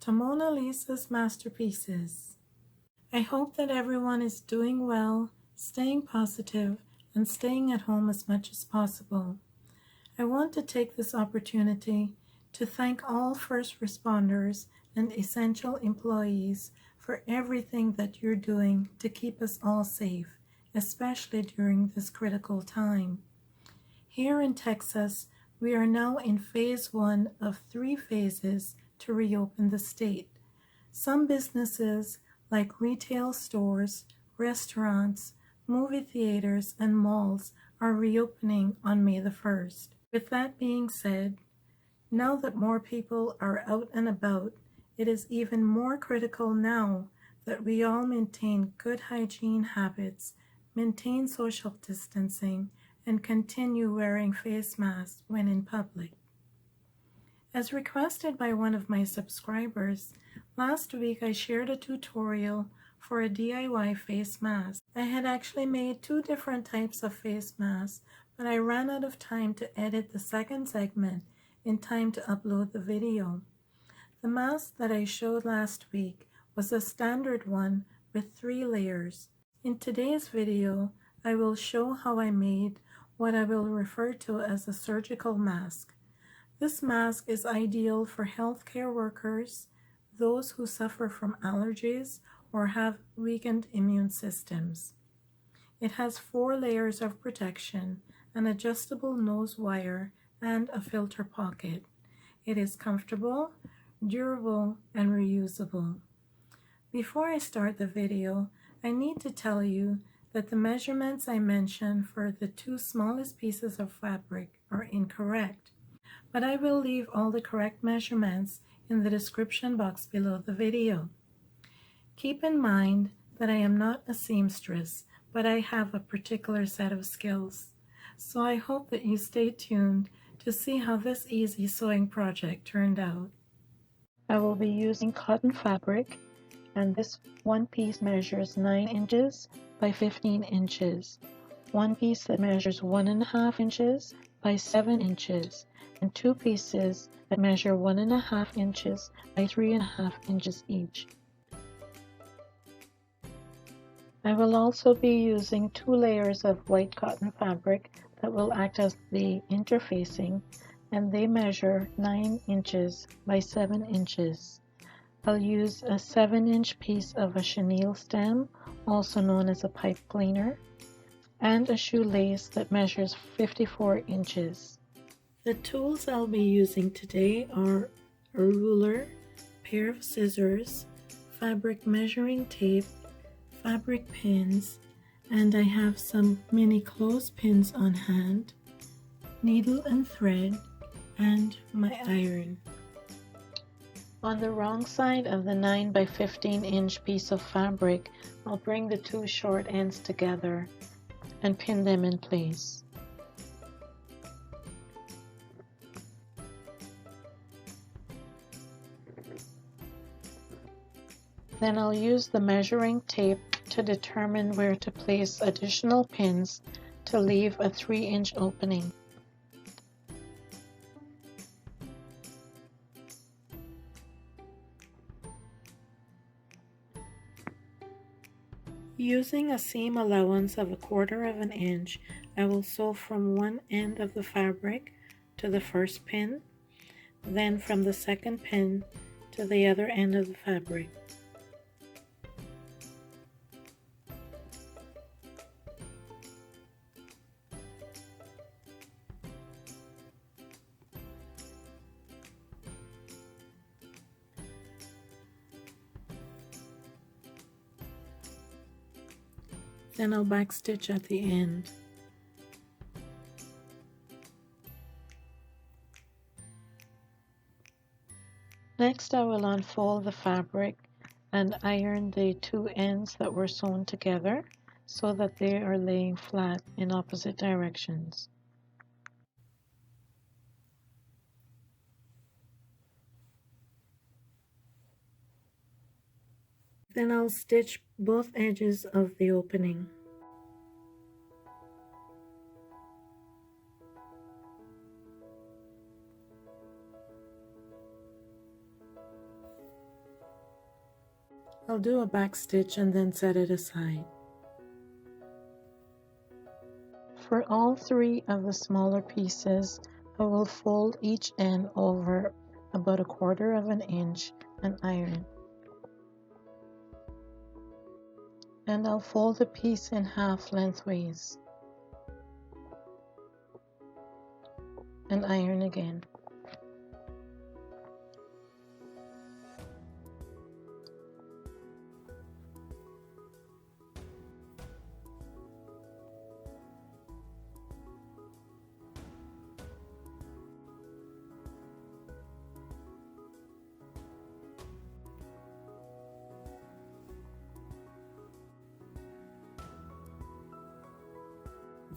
to Mona Lisa's masterpieces. I hope that everyone is doing well, staying positive, and staying at home as much as possible. I want to take this opportunity to thank all first responders and essential employees for everything that you're doing to keep us all safe, especially during this critical time. Here in Texas, we are now in phase 1 of 3 phases to reopen the state. Some businesses, like retail stores, restaurants, movie theaters, and malls, are reopening on May the 1st. With that being said, now that more people are out and about, it is even more critical now that we all maintain good hygiene habits, maintain social distancing, and continue wearing face masks when in public. As requested by one of my subscribers, last week I shared a tutorial for a DIY face mask. I had actually made 2 different types of face masks, but I ran out of time to edit the second segment in time to upload the video. The mask that I showed last week was a standard one with 3 layers. In today's video, I will show how I made what I will refer to as a surgical mask. This mask is ideal for healthcare workers, those who suffer from allergies or have weakened immune systems. It has 4 layers of protection, an adjustable nose wire, and a filter pocket. It is comfortable, durable, and reusable. Before I start the video, I need to tell you that the measurements I mentioned for the 2 smallest pieces of fabric are incorrect, but I will leave all the correct measurements in the description box below the video. Keep in mind that I am not a seamstress, but I have a particular set of skills, so I hope that you stay tuned to see how this easy sewing project turned out. I will be using cotton fabric, and this one piece measures 9 inches by 15 inches, one piece that measures 1.5 inches by 7 inches, and 2 pieces that measure 1.5 inches by 3.5 inches each. I will also be using 2 layers of white cotton fabric that will act as the interfacing, and they measure 9 inches by 7 inches. I'll use a 7-inch piece of a chenille stem, also known as a pipe cleaner, and a shoelace that measures 54 inches. The tools I'll be using today are a ruler, pair of scissors, fabric measuring tape, fabric pins, and I have some mini clothespins on hand, needle and thread, and my iron. On the wrong side of the 9 by 15 inch piece of fabric, I'll bring the 2 short ends together and pin them in place. Then I'll use the measuring tape to determine where to place additional pins to leave a 3-inch opening. Using a seam allowance of 1/4 inch, I will sew from one end of the fabric to the first pin, then from the second pin to the other end of the fabric. Then I'll backstitch at the end. Next, I will unfold the fabric and iron the 2 ends that were sewn together so that they are laying flat in opposite directions. Then I'll stitch both edges of the opening. I'll do a back stitch and then set it aside. For all 3 of the smaller pieces, I will fold each end over about 1/4 of an inch and iron. And I'll fold the piece in half lengthways and iron again.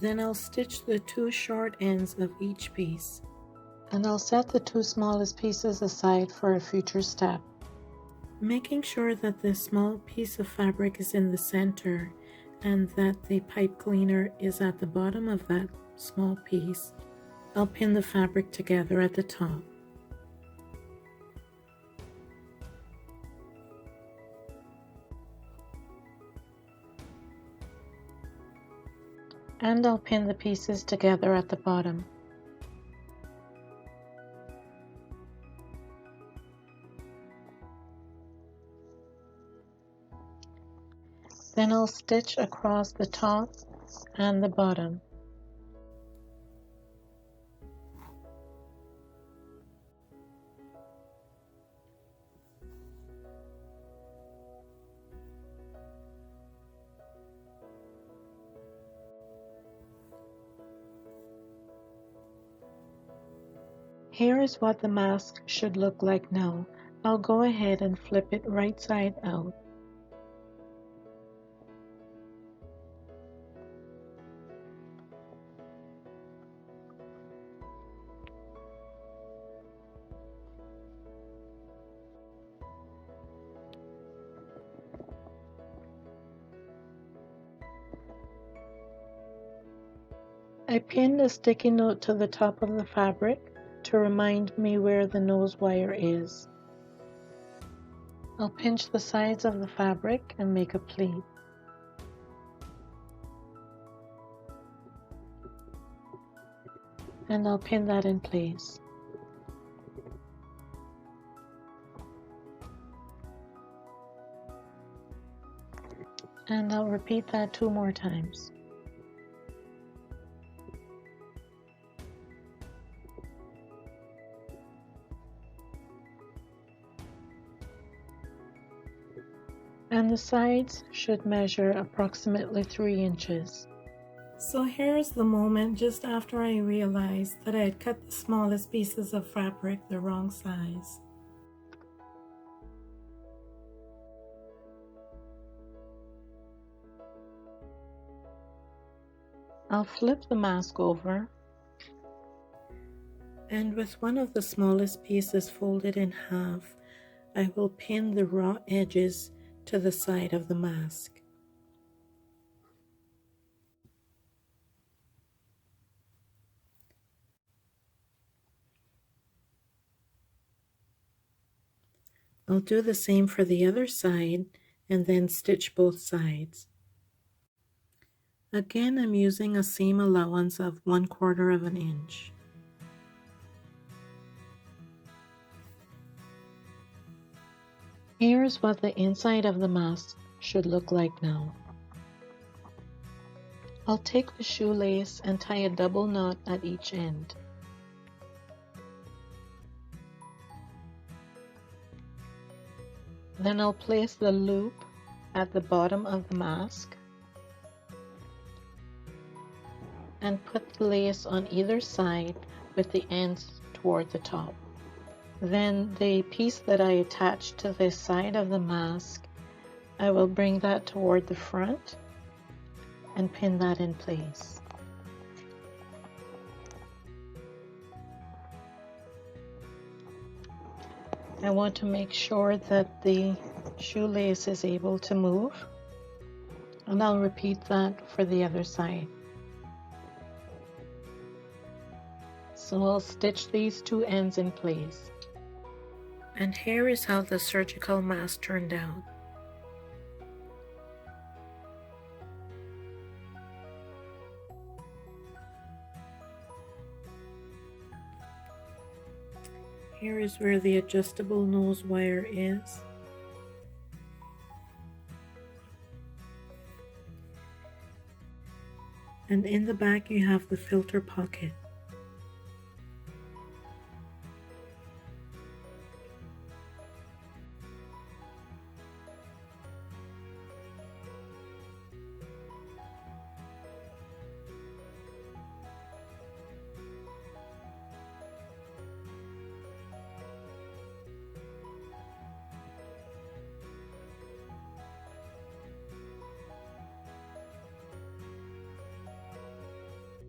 Then I'll stitch the 2 short ends of each piece. And I'll set the 2 smallest pieces aside for a future step. Making sure that the small piece of fabric is in the center and that the pipe cleaner is at the bottom of that small piece, I'll pin the fabric together at the top. And I'll pin the pieces together at the bottom. Then I'll stitch across the top and the bottom. Here is what the mask should look like now. I'll go ahead and flip it right side out. I pinned a sticky note to the top of the fabric to remind me where the nose wire is. I'll pinch the sides of the fabric and make a pleat. And I'll pin that in place. And I'll repeat that 2 more times. And the sides should measure approximately 3 inches. So here's the moment just after I realized that I had cut the smallest pieces of fabric the wrong size. I'll flip the mask over, and with one of the smallest pieces folded in half, I will pin the raw edges to the side of the mask. I'll do the same for the other side and then stitch both sides. Again, I'm using a seam allowance of 1/4 of an inch. Here's what the inside of the mask should look like now. I'll take the shoelace and tie a double knot at each end. Then I'll place the loop at the bottom of the mask and put the lace on either side with the ends toward the top. Then the piece that I attached to the side of the mask, I will bring that toward the front and pin that in place. I want to make sure that the shoelace is able to move, and I'll repeat that for the other side. So I'll stitch these 2 ends in place. And here is how the surgical mask turned out. Here is where the adjustable nose wire is. And in the back you have the filter pocket.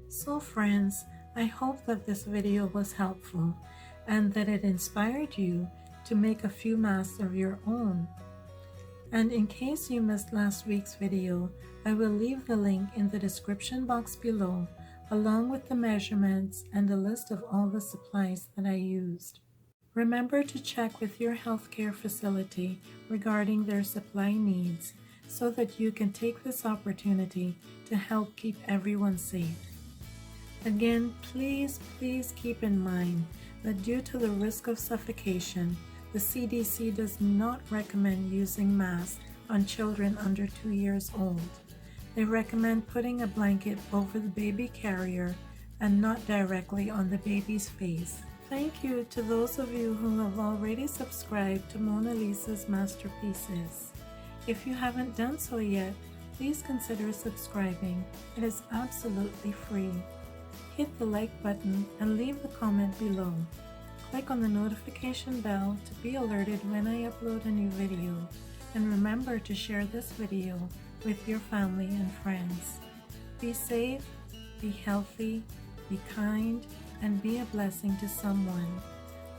So friends, I hope that this video was helpful and that it inspired you to make a few masks of your own. And in case you missed last week's video, I will leave the link in the description box below, along with the measurements and a list of all the supplies that I used. Remember to check with your healthcare facility regarding their supply needs so that you can take this opportunity to help keep everyone safe. Again, please keep in mind that due to the risk of suffocation, the CDC does not recommend using masks on children under 2 years old. They recommend putting a blanket over the baby carrier and not directly on the baby's face. Thank you to those of you who have already subscribed to Mona Lisa's Masterpieces. If you haven't done so yet, please consider subscribing. It is absolutely free. Hit the like button and leave a comment below. Click on the notification bell to be alerted when I upload a new video. And remember to share this video with your family and friends. Be safe, be healthy, be kind, and be a blessing to someone.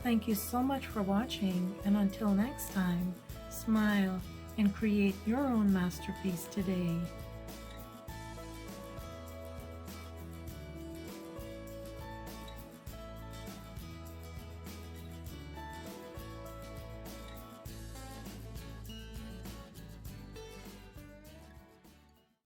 Thank you so much for watching, and until next time, smile and create your own masterpiece today.